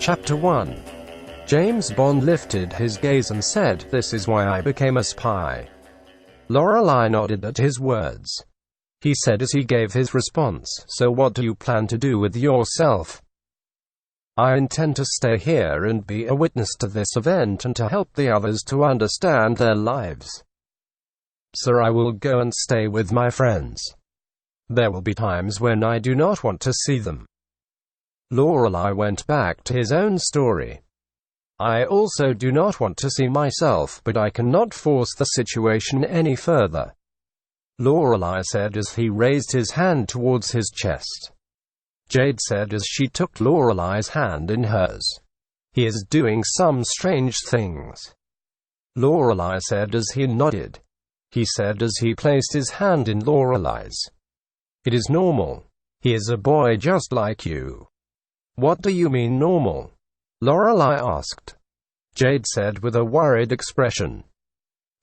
Chapter 1. James Bond lifted his gaze and said, "This is why I became a spy." Lorelei nodded at his words. He said as he gave his response, "So what do you plan to do with yourself?" "I intend to stay here and be a witness to this event and to help the others to understand their lives. Sir, I will go and stay with my friends. There will be times when I do not want to see them." Lorelei went back to his own story. "I also do not want to see myself, but I cannot force the situation any further," Lorelei said as he raised his hand towards his chest. Jade said as she took Lorelei's hand in hers, "He is doing some strange things." Lorelei said as he nodded. He said as he placed his hand in Lorelei's, "It is normal. He is a boy just like you." "What do you mean normal?" Lorelei asked. Jade said with a worried expression,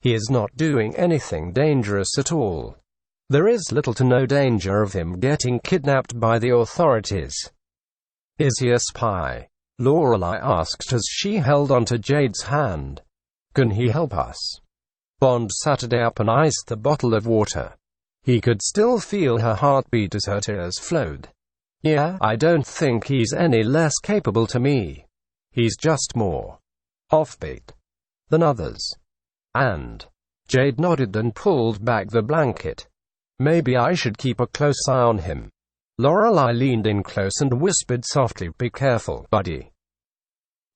"He is not doing anything dangerous at all. There is little to no danger of him getting kidnapped by the authorities." "Is he a spy?" Lorelei asked as she held onto Jade's hand. "Can he help us?" Bond sat up and iced the bottle of water. He could still feel her heartbeat as her tears flowed. "Yeah, I don't think he's any less capable to me. He's just more offbeat than others." And Jade nodded and pulled back the blanket. "Maybe I should keep a close eye on him." Lorelei leaned in close and whispered softly, "Be careful, buddy."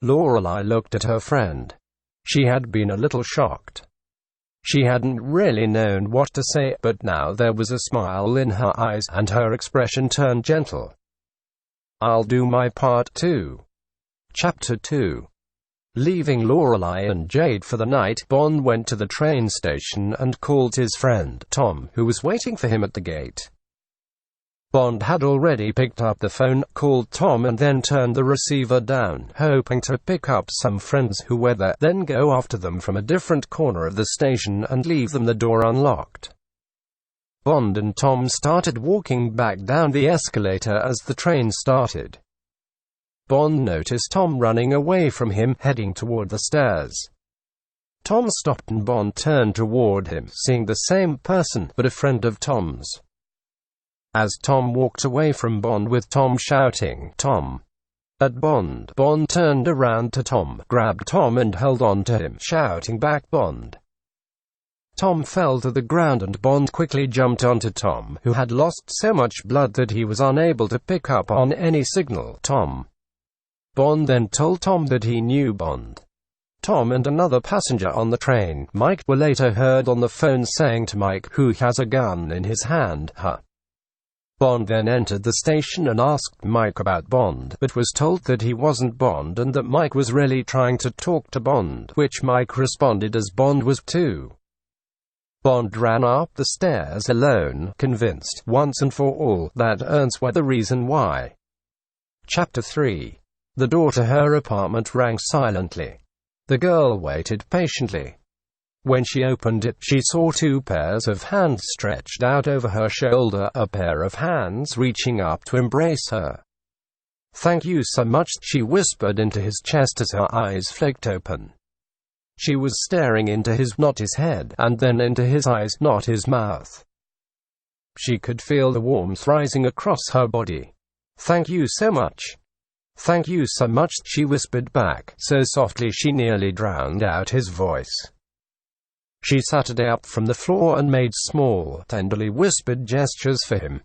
Lorelei looked at her friend. She had been a little shocked. She hadn't really known what to say, but now there was a smile in her eyes, and her expression turned gentle. "I'll do my part too." Chapter 2. Leaving Lorelei and Jade for the night, Bond went to the train station and called his friend, Tom, who was waiting for him at the gate. Bond had already picked up the phone, called Tom and then turned the receiver down, hoping to pick up some friends who were there, then go after them from a different corner of the station and leave them the door unlocked. Bond and Tom started walking back down the escalator as the train started. Bond noticed Tom running away from him, heading toward the stairs. Tom stopped and Bond turned toward him, seeing the same person, but a friend of Tom's. As Tom walked away from Bond with Tom shouting, "Tom!" at Bond, Bond turned around to Tom, grabbed Tom and held on to him, shouting back, "Bond!" Tom fell to the ground and Bond quickly jumped onto Tom, who had lost so much blood that he was unable to pick up on any signal. Bond then told Tom that he knew Bond. Tom and another passenger on the train, Mike, were later heard on the phone saying to Mike, who has a gun in his hand, "Huh." Bond then entered the station and asked Mike about Bond, but was told that he wasn't Bond and that Mike was really trying to talk to Bond, which Mike responded as Bond was too. Bond ran up the stairs alone, convinced, once and for all, that Ernst were the reason why. Chapter 3. The door to her apartment rang silently. The girl waited patiently. When she opened it, she saw two pairs of hands stretched out over her shoulder, a pair of hands reaching up to embrace her. "Thank you so much," she whispered into his chest as her eyes flicked open. She was staring into his, not his head, and then into his eyes, not his mouth. She could feel the warmth rising across her body. "Thank you so much." "Thank you so much," she whispered back, so softly she nearly drowned out his voice. She sat up from the floor and made small, tenderly whispered gestures for him.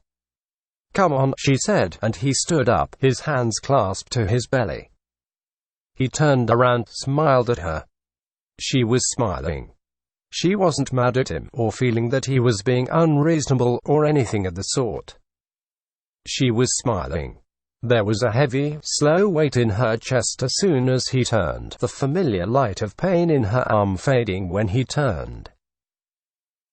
"Come on," she said, and he stood up, his hands clasped to his belly. He turned around, smiled at her. She was smiling. She wasn't mad at him, or feeling that he was being unreasonable, or anything of the sort. She was smiling. There was a heavy, slow weight in her chest as soon as he turned, the familiar light of pain in her arm fading when he turned.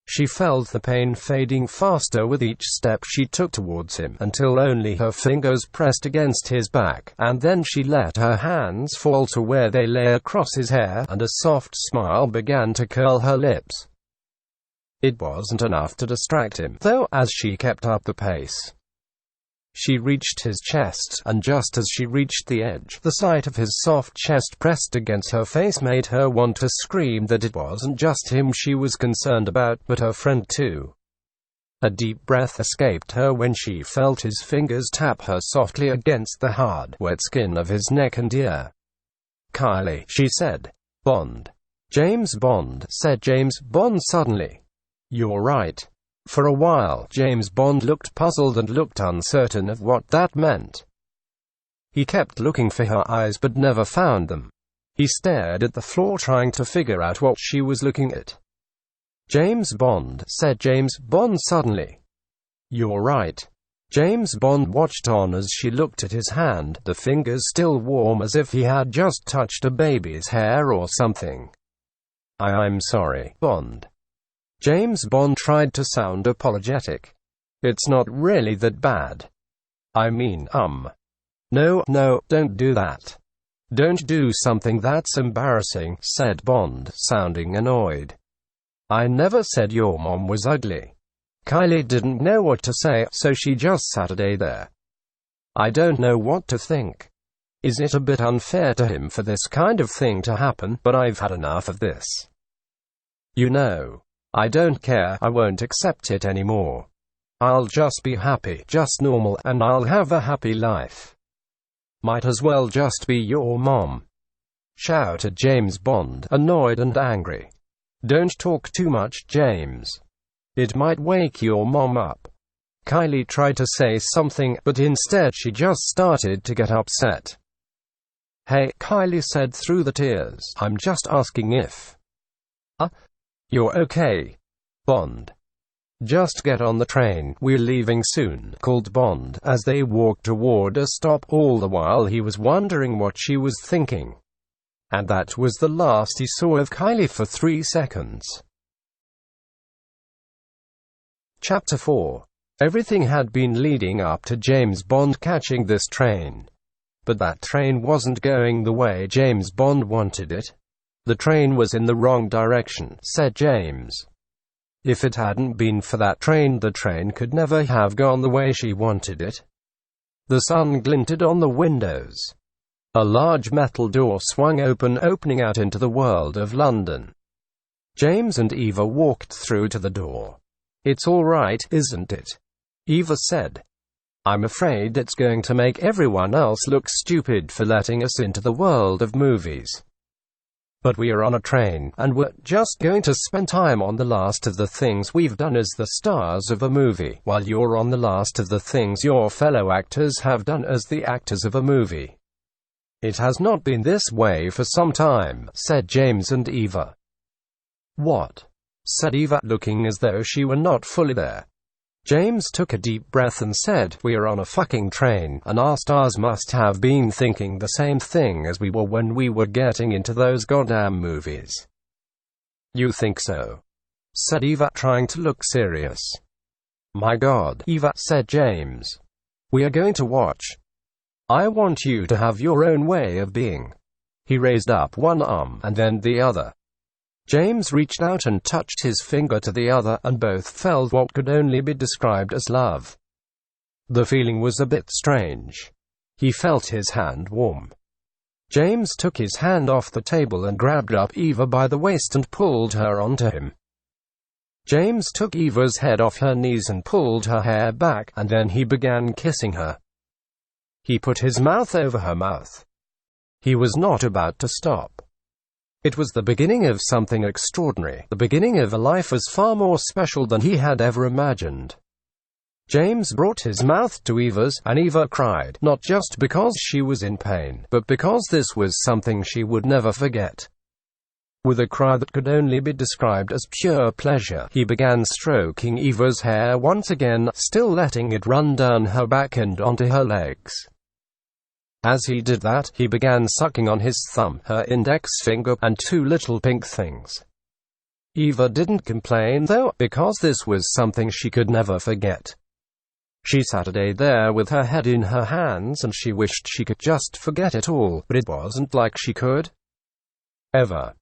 She felt the pain fading faster with each step she took towards him, until only her fingers pressed against his back, and then she let her hands fall to where they lay across his hair, and a soft smile began to curl her lips. It wasn't enough to distract him, though, as she kept up the pace. She reached his chest, and just as she reached the edge, the sight of his soft chest pressed against her face made her want to scream that it wasn't just him she was concerned about, but her friend too. A deep breath escaped her when she felt his fingers tap her softly against the hard, wet skin of his neck and ear. "Kylie," she said. "Bond." "James Bond," said James Bond suddenly. "You're right." For a while, James Bond looked puzzled and looked uncertain of what that meant. He kept looking for her eyes but never found them. He stared at the floor trying to figure out what she was looking at. "James Bond," said James Bond suddenly. "You're right." James Bond watched on as she looked at his hand, the fingers still warm as if he had just touched a baby's hair or something. I'm sorry, Bond." James Bond tried to sound apologetic. "It's not really that bad. I mean, No, don't do that. Don't do something that's embarrassing," said Bond, sounding annoyed. "I never said your mom was ugly." Kylie didn't know what to say, so she just sat there. "I don't know what to think. Is it a bit unfair to him for this kind of thing to happen? But I've had enough of this. You know, I don't care. I won't accept it anymore. I'll just be happy, just normal, and I'll have a happy life. Might as well just be your mom," shouted James Bond, annoyed and angry. "Don't talk too much, James. It might wake your mom up." Kylie tried to say something, but instead she just started to get upset. "Hey," Kylie said through the tears, "I'm just asking if you're okay, Bond. Just get on the train, we're leaving soon," called Bond, as they walked toward a stop. All the while he was wondering what she was thinking. And that was the last he saw of Kylie for 3 seconds. Chapter 4. Everything had been leading up to James Bond catching this train. But that train wasn't going the way James Bond wanted it. "The train was in the wrong direction," said James. "If it hadn't been for that train, the train could never have gone the way she wanted it." The sun glinted on the windows. A large metal door swung open, opening out into the world of London. James and Eva walked through to the door. "It's all right, isn't it?" Eva said. "I'm afraid it's going to make everyone else look stupid for letting us into the world of movies. But we are on a train, and we're just going to spend time on the last of the things we've done as the stars of a movie, while you're on the last of the things your fellow actors have done as the actors of a movie. It has not been this way for some time," said James and Eva. "What?" said Eva, looking as though she were not fully there. James took a deep breath and said, "We're on a fucking train, and our stars must have been thinking the same thing as we were when we were getting into those goddamn movies." "You think so?" said Eva, trying to look serious. "My God, Eva," said James. "We are going to watch. I want you to have your own way of being." He raised up one arm, and then the other. James reached out and touched his finger to the other, and both felt what could only be described as love. The feeling was a bit strange. He felt his hand warm. James took his hand off the table and grabbed up Eva by the waist and pulled her onto him. James took Eva's head off her knees and pulled her hair back, and then he began kissing her. He put his mouth over her mouth. He was not about to stop. It was the beginning of something extraordinary, the beginning of a life as far more special than he had ever imagined. James brought his mouth to Eva's, and Eva cried, not just because she was in pain, but because this was something she would never forget. With a cry that could only be described as pure pleasure, he began stroking Eva's hair once again, still letting it run down her back and onto her legs. As he did that, he began sucking on his thumb, her index finger, and 2 little pink things. Eva didn't complain though, because this was something she could never forget. She sat there with her head in her hands, and she wished she could just forget it all, but it wasn't like she could. Ever.